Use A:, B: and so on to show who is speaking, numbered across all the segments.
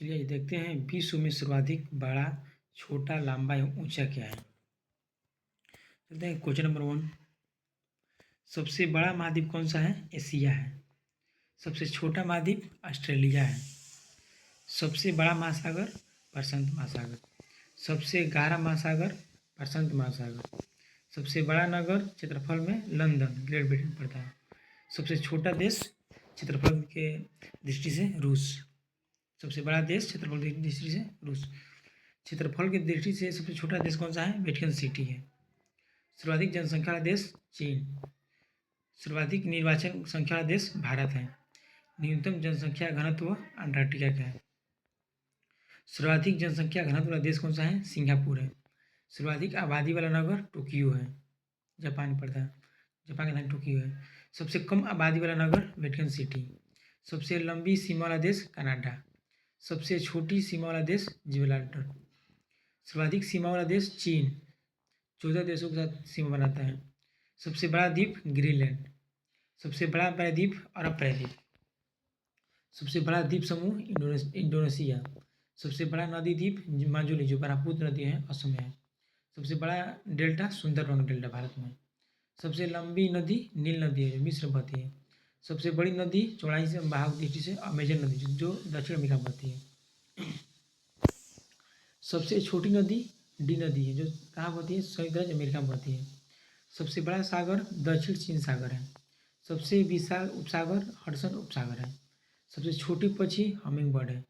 A: चलिए देखते हैं विश्व में सर्वाधिक बड़ा, छोटा, लंबा एवं ऊंचा क्या है। चलते हैं क्वेश्चन नंबर 1। सबसे बड़ा महाद्वीप कौन सा है? एशिया है। सबसे छोटा महाद्वीप ऑस्ट्रेलिया है। सबसे बड़ा महासागर प्रशांत महासागर। सबसे गहरा महासागर प्रशांत महासागर। सबसे बड़ा नगर क्षेत्रफल में लंदन ग्रेट ब्रिटेन पड़ता है। सबसे छोटा देश क्षेत्रफल के दृष्टि से रूस। सबसे बड़ा देश क्षेत्रफल की दृष्टि से रूस। क्षेत्रफल की दृष्टि से सबसे छोटा देश कौन सा है? वेटिकन सिटी है। सर्वाधिक जनसंख्या वाला देश चीन। सर्वाधिक निर्वाचन संख्या वाला देश भारत है। न्यूनतम जनसंख्या घनत्व अंटार्कटिका का है। सर्वाधिक जनसंख्या घनत्व वाला देश कौन सा है? सिंगापुर है। सर्वाधिक आबादी वाला नगर टोक्यो है, जापान पड़ता है। जापान का नाम टोक्यो है। सबसे कम आबादी वाला नगर वेटिकन सिटी। सबसे लंबी सीमा वाला देश कनाडा। सबसे छोटी सीमा वाला देश जिब्राल्टर। सर्वाधिक सीमा वाला देश चीन, 14 देशों के साथ सीमा बनाता है। सबसे बड़ा द्वीप ग्रीनलैंड। सबसे बड़ा प्रायद्वीप अरब प्रायद्वीप। सबसे बड़ा द्वीप समूह इंडोनेशिया। सबसे बड़ा नदी द्वीप माजुली जो ब्रह्मपुत्र नदी है, असम में है। सबसे बड़ा डेल्टा सुंदरबन डेल्टा भारत में। सबसे लंबी नदी नील नदी है जो मिस्र में बहती है। सबसे बड़ी नदी चौड़ाई से बहाव दृष्टि से अमेजन नदी जो दक्षिण अमेरिका में बहती है। सबसे छोटी नदी डी नदी है जो कहाँ बहती है? संयुक्त राज्य अमेरिका में बहती है। सबसे बड़ा सागर दक्षिण चीन सागर है। सबसे विशाल उपसागर हडसन उपसागर है। सबसे छोटी पक्षी हमिंग बर्ड है।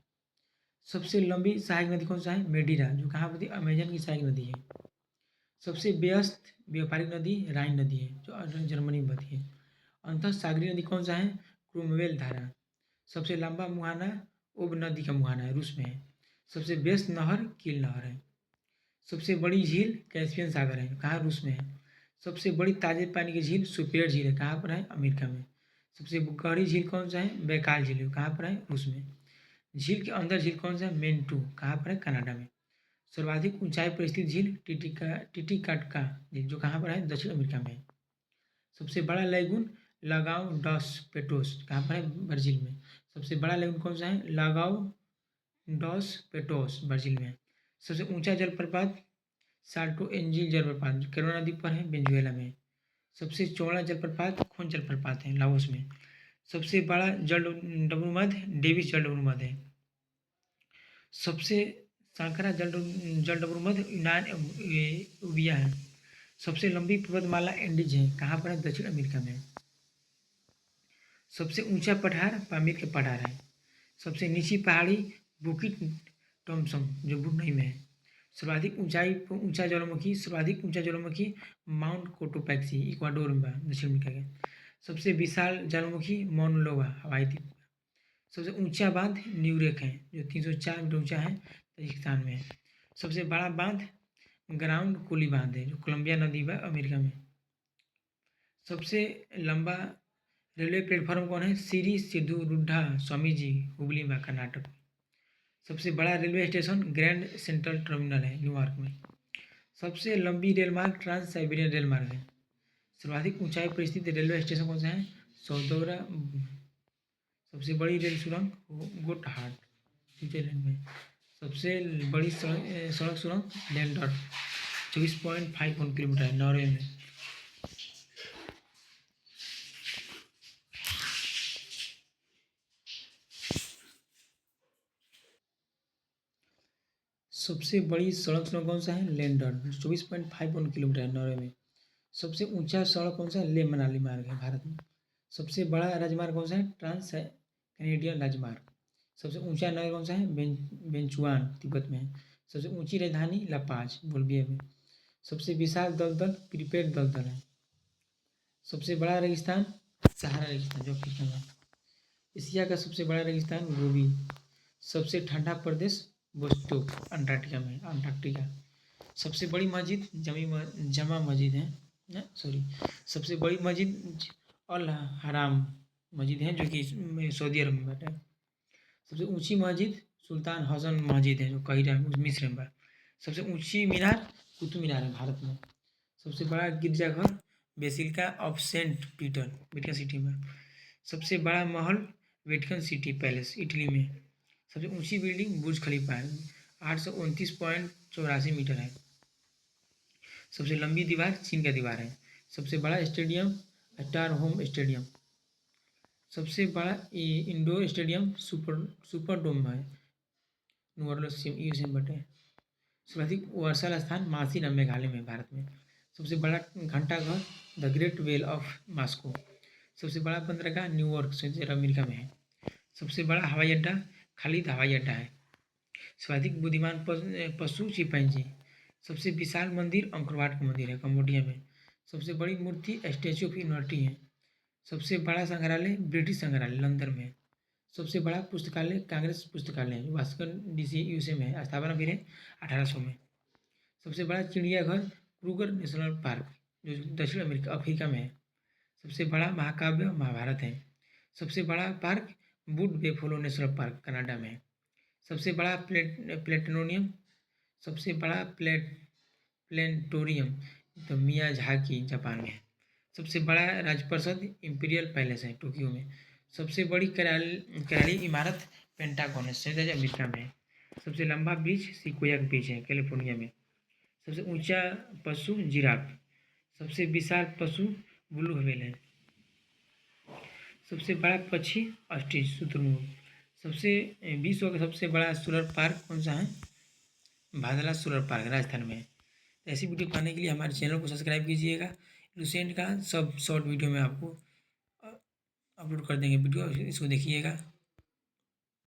A: सबसे लंबी सहायक नदी कौन सा है? मेडिरा जो कहाँ बहती है? अमेजन की सहायक नदी है। सबसे व्यस्त व्यापारिक नदी राइन नदी है जो जर्मनी में बहती है। अंतः सागरीय नदी कौन सा है? क्रूमवेल धारा। सबसे लंबा मुहाना ओब नदी का मुहाना है, रूस में है। सबसे व्यस्त नहर कील नहर है। सबसे बड़ी झील कैस्पियन सागर है, कहाँ? रूस में है। सबसे बड़ी ताजे पानी की झील सुपेयर झील है, कहाँ पर है? अमेरिका में। सबसे गहरी झील कौन सा है? बैकाल झील है, कहाँ पर है? रूस में। झील के अंदर झील कौन सा है? मेंटू, कहाँ पर है? कनाडा में। सर्वाधिक ऊंचाई पर स्थित झील टिटिकाका झील जो कहाँ पर है? दक्षिण अमेरिका में है। सबसे बड़ा लैगून लगाओ डॉस पेटोस, कहाँ पर है? ब्राजील में। सबसे बड़ा लैगून कौन सा है? लगाओ डॉस पेटोस ब्राजील में है। सबसे ऊंचा जलप्रपात साल्टो एंजिल जलप्रपात जो कैरोना द्वीप पर है, वेनेजुएला में। सबसे चौड़ा जलप्रपात खोन जलप्रपात है, लाओस में। सबसे बड़ा जल डमरूमध्य डेविस जल डमरूमध्य है। सबसे सांकरा जल डमरूमध्य यूनान उबिया है। सबसे लंबी पर्वतमाला एंडीज है, कहाँ पर है? दक्षिण अमेरिका में। सबसे ऊंचा पठार पामीर के पठार है। सबसे नीची पहाड़ी बुकिट टॉम्सन जो ब्रुनई में है। सर्वाधिक ऊंचा ज्वालामुखी सर्वाधिक ऊंचा ज्वालामुखी माउंट कोटोपैक्सी इक्वाडोर में है, दक्षिण अमेरिका के। सबसे विशाल ज्वालामुखी माउंट लोवा हवाई द्वीप। सबसे ऊंचा बांध न्यूरेक है जो 304 मीटर ऊंचा है, ताजिकिस्तान में है। सबसे बड़ा बांध ग्राउंड कोली बांध है जो कोलंबिया नदी में अमेरिका में। सबसे लंबा रेलवे प्लेटफॉर्म कौन है? श्री सिद्धूरुड्ढा स्वामीजी हुबली में, कर्नाटक। सबसे बड़ा railway station grand central terminal है, न्यूयॉर्क में। सबसे लंबी रेलमार्ग ट्रांस साइबेरियन रेलमार्ग है। सर्वाधिक ऊंचाई पर स्थित रेलवे स्टेशन कौन सा है? सौदौरा। सबसे बड़ी रेल सुरंग गोटहार्ड स्विट्जरलैंड में। सबसे बड़ी सड़क सुरंग लैंडर 24.51 किलोमीटर है, नॉर्वे में। सबसे बड़ी सड़क सुरंग कौन सा है? लैंडर 24.51 किलोमीटर है, नॉर्वे में। सबसे ऊंचा सड़क कौन सा है? लेह मनाली मार्ग है, भारत में। सबसे बड़ा राजमार्ग कौन सा है? ट्रांस कैनेडियन राजमार्ग। सबसे ऊंचा नगर कौन सा है? बेंचुआन तिब्बत में है। सबसे ऊंची राजधानी लापाज बोल्विया में। सबसे विशाल दलदल प्रीपेड दलदल है। सबसे बड़ा रेगिस्तान सहारा रेगिस्तान जो अफ्रीका में। एशिया का सबसे बड़ा रेगिस्तान गोबी। सबसे ठंडा प्रदेश वोस्टोक अंटार्कटिका। सबसे बड़ी मस्जिद जमा मस्जिद है, सॉरी, सबसे बड़ी मस्जिद अल हराम मस्जिद है जो कि सऊदी अरब में बैठा है। सबसे ऊंची मस्जिद सुल्तान हसन मस्जिद है जो काहिरा मिस्र में। सबसे ऊंची मीनार कुतुब मीनार है, भारत में। सबसे बड़ा गिरजाघर basilica of Saint Peter Vatican City में। सबसे बड़ा महल वेटिकन सिटी पैलेस इटली में। सबसे ऊंची बिल्डिंग बुर्ज खलीफा है, 829.84 मीटर है। सबसे लंबी दीवार चीन का दीवार है। सबसे बड़ा स्टेडियम स्टार होम स्टेडियम। सबसे बड़ा इंडोर स्टेडियम सुपर डोम है, यूएसए में बटे। सर्वाधिक वर्षा स्थान मासीनम मेघालय में, भारत में। सबसे बड़ा घंटाघर the great well of Moscow. सबसे बड़ा बंदरगाह न्यूयॉर्क संयुक्त अमेरिका में है। सबसे बड़ा हवाई अड्डा खालिद हवाई अड्डा है। सर्वाधिक बुद्धिमान पशु चिंपैंजी। सबसे विशाल मंदिर अंकोरवाट का मंदिर है, कंबोडिया में। सबसे बड़ी मूर्ति स्टैच्यू ऑफ यूनिटी है। सबसे बड़ा संग्रहालय ब्रिटिश संग्रहालय लंदन में है। सबसे बड़ा पुस्तकालय कांग्रेस पुस्तकालय है, वाशिंगटन डीसी यूएसए में है। स्थापना फिर है 1800 में। सबसे बड़ा चिड़ियाघर क्रूगर नेशनल पार्क जो दक्षिण अमेरिका अफ्रीका में है। सबसे बड़ा महाकाव्य महाभारत है। सबसे बड़ा park wood buffalo national park Canada में है। सबसे बड़ा प्लेनेटोरियम सबसे बड़ा प्लेनेटोरियम तो मियाझाकी जापान में है। सबसे बड़ा राजपरिषद इंपीरियल पैलेस है टोक्यो में। सबसे बड़ी कराली इमारत पेंटागन है, संयुक्त राज्य अमेरिका में है। सबसे लंबा बीच सिकोया बीच है, कैलिफोर्निया में। सबसे ऊंचा पशु जिराफ। सबसे विशाल पशु ब्लू व्हेल है। सबसे बड़ा पक्षी ऑस्ट्रिच शुतुरमुर्ग। सबसे विश्व का सबसे बड़ा सोलर पार्क कौन सा है? भादला सोलर पार्क राजस्थान में है। तो ऐसी वीडियो पाने के लिए हमारे चैनल को सब्सक्राइब कीजिएगा। लुसेंट का सब शॉर्ट वीडियो में आपको अपलोड कर देंगे वीडियो, इसको देखिएगा।